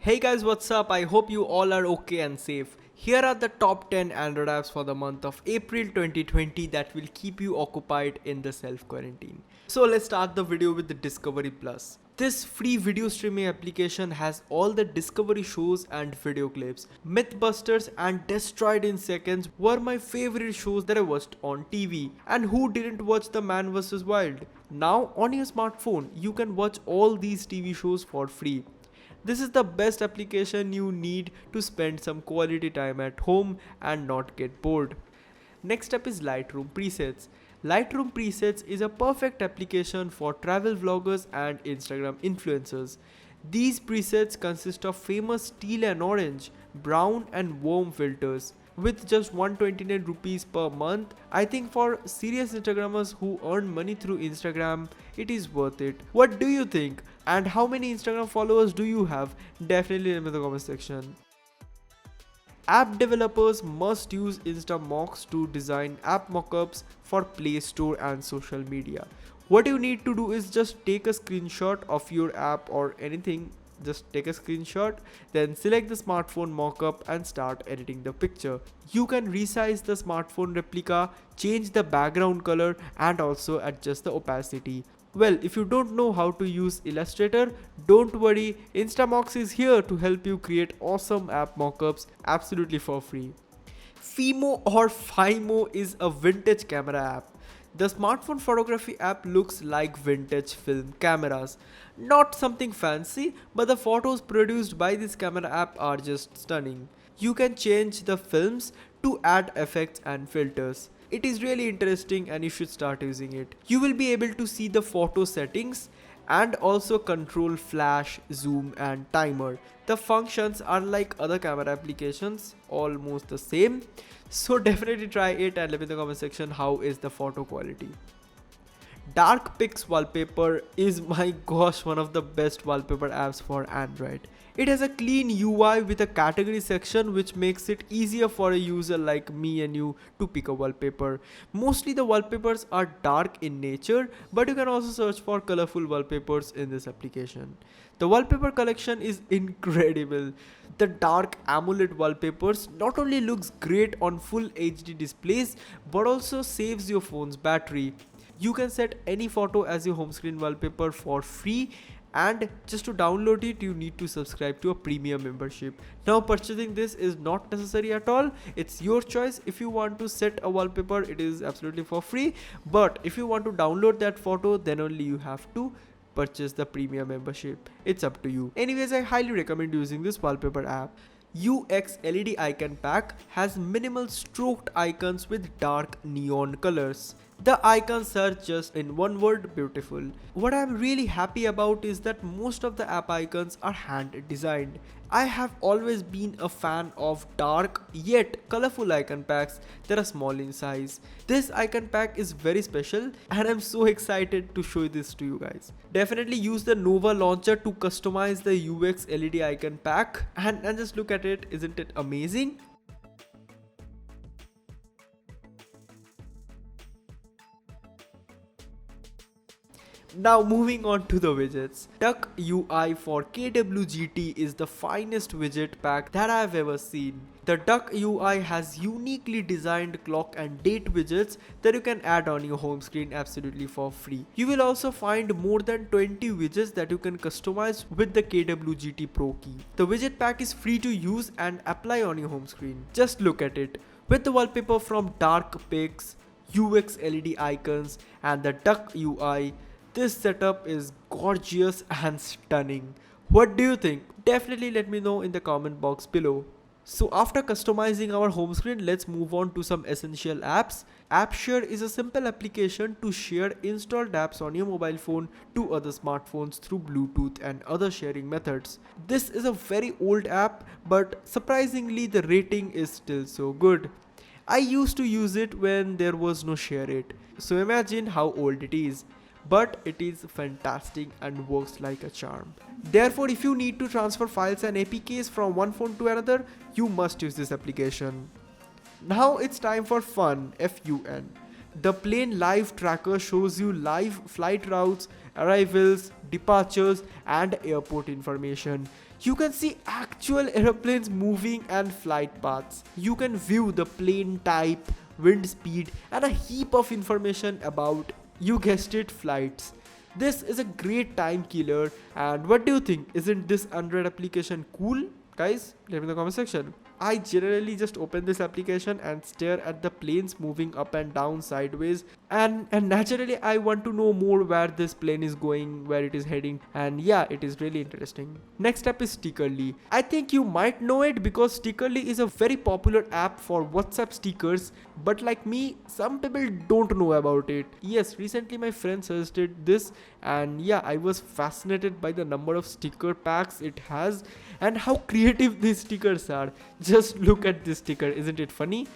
Hey guys, what's up? I hope you all are okay and safe. Here are the top 10 Android apps for the month of April 2020 that will keep you occupied in the self quarantine. So let's start the video with the Discovery Plus. This free video streaming application has all the Discovery shows and video clips. Mythbusters and Destroyed in Seconds were my favorite shows that I watched on TV. And who didn't watch The Man vs. Wild? Now on your smartphone, you can watch all these TV shows for free. This is the best application you need to spend some quality time at home and not get bored. Next up is Lightroom Presets. Lightroom Presets is a perfect application for travel vloggers and Instagram influencers. These presets consist of famous teal and orange, brown and warm filters. With just 129 rupees per month, I think for serious Instagrammers who earn money through Instagram, it is worth it. What do you think? And how many Instagram followers do you have? Definitely let me know in the comment section. App developers must use InstaMocks to design app mockups for Play Store and social media. What you need to do is just take a screenshot of your app or anything. Just take a screenshot, then select the smartphone mockup and start editing the picture. You can resize the smartphone replica, change the background color and also adjust the opacity. Well, if you don't know how to use Illustrator, don't worry, InstaMocks is here to help you create awesome app mockups absolutely for free. FIMO or FIMO is a vintage camera app. The smartphone photography app looks like vintage film cameras. Not something fancy, but the photos produced by this camera app are just stunning. You can change the films to add effects and filters. It is really interesting and you should start using it. You will be able to see the photo settings and also control flash, zoom and timer. The functions are like other camera applications, almost the same. So definitely try it and let me know in the comment section how is the photo quality. DarkPix wallpaper is my gosh one of the best wallpaper apps for Android. It has a clean UI with a category section which makes it easier for a user like me and you to pick a wallpaper. Mostly the wallpapers are dark in nature, but you can also search for colorful wallpapers in this application. The wallpaper collection is incredible. The dark AMOLED wallpapers not only looks great on full HD displays but also saves your phone's battery. You can set any photo as your home screen wallpaper for free, and just to download it you need to subscribe to a premium membership. Now purchasing this is not necessary at all. It's your choice. If you want to set a wallpaper, it is absolutely for free, but if you want to download that photo, then only you have to purchase the premium membership. It's up to you. Anyways, I highly recommend using this wallpaper app. UX LED icon pack has minimal stroked icons with dark neon colors. The icons are just in one word, beautiful. What I'm really happy about is that most of the app icons are hand designed. I have always been a fan of dark yet colorful icon packs that are small in size. This icon pack is very special and I'm so excited to show this to you guys. Definitely use the Nova launcher to customize the UX LED icon pack and just look at it, isn't it amazing? Now moving on to the widgets. Duck UI for KWGT is the finest widget pack that I have ever seen. The Duck UI has uniquely designed clock and date widgets that you can add on your home screen absolutely for free. You will also find more than 20 widgets that you can customize with the KWGT Pro key. The widget pack is free to use and apply on your home screen. Just look at it. With the wallpaper from DarkPix, UX LED icons and the Duck UI, this setup is gorgeous and stunning. What do you think? Definitely let me know in the comment box below. So after customizing our home screen, let's move on to some essential apps. AppShare is a simple application to share installed apps on your mobile phone to other smartphones through Bluetooth and other sharing methods. This is a very old app, but surprisingly the rating is still so good. I used to use it when there was no share it. So imagine how old it is. But it is fantastic and works like a charm. Therefore, if you need to transfer files and APKs from one phone to another, you must use this application. Now it's time for fun, FUN. The plane live tracker shows you live flight routes, arrivals, departures, and airport information. You can see actual airplanes moving and flight paths. You can view the plane type, wind speed, and a heap of information about, you guessed it, flights. This is a great time killer, and what do you think? Isn't this Android application cool? Guys, let me know in the comment section. I generally just open this application and stare at the planes moving up and down sideways, and naturally I want to know more where this plane is going, where it is heading, and yeah, it is really interesting. Next up is Stickerly. I think you might know it because Stickerly is a very popular app for WhatsApp stickers, but like me, some people don't know about it. Yes, recently my friend suggested this, and yeah, I was fascinated by the number of sticker packs it has and how creative these stickers are. Just look at this sticker, isn't it funny?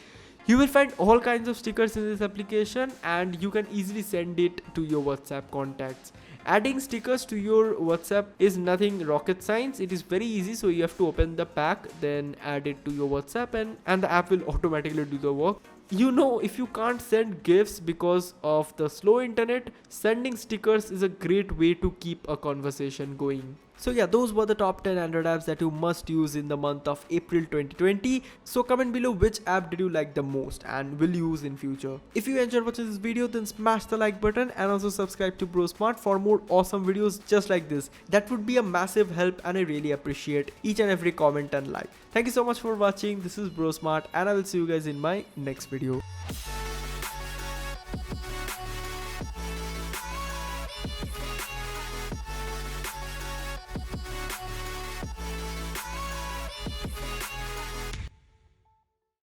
You will find all kinds of stickers in this application, and you can easily send it to your WhatsApp contacts. Adding stickers to your WhatsApp is nothing rocket science. It is very easy. So you have to open the pack, then add it to your WhatsApp, and the app will automatically do the work. You know, if you can't send gifts because of the slow internet, sending stickers is a great way to keep a conversation going. So yeah, those were the top 10 Android apps that you must use in the month of April 2020. So comment below which app did you like the most and will use in future. If you enjoyed watching this video, then smash the like button and also subscribe to brosmart for more awesome videos just like this. That would be a massive help, and I really appreciate each and every comment and like. Thank you so much for watching. This is brosmart, and I will see you guys in my next video.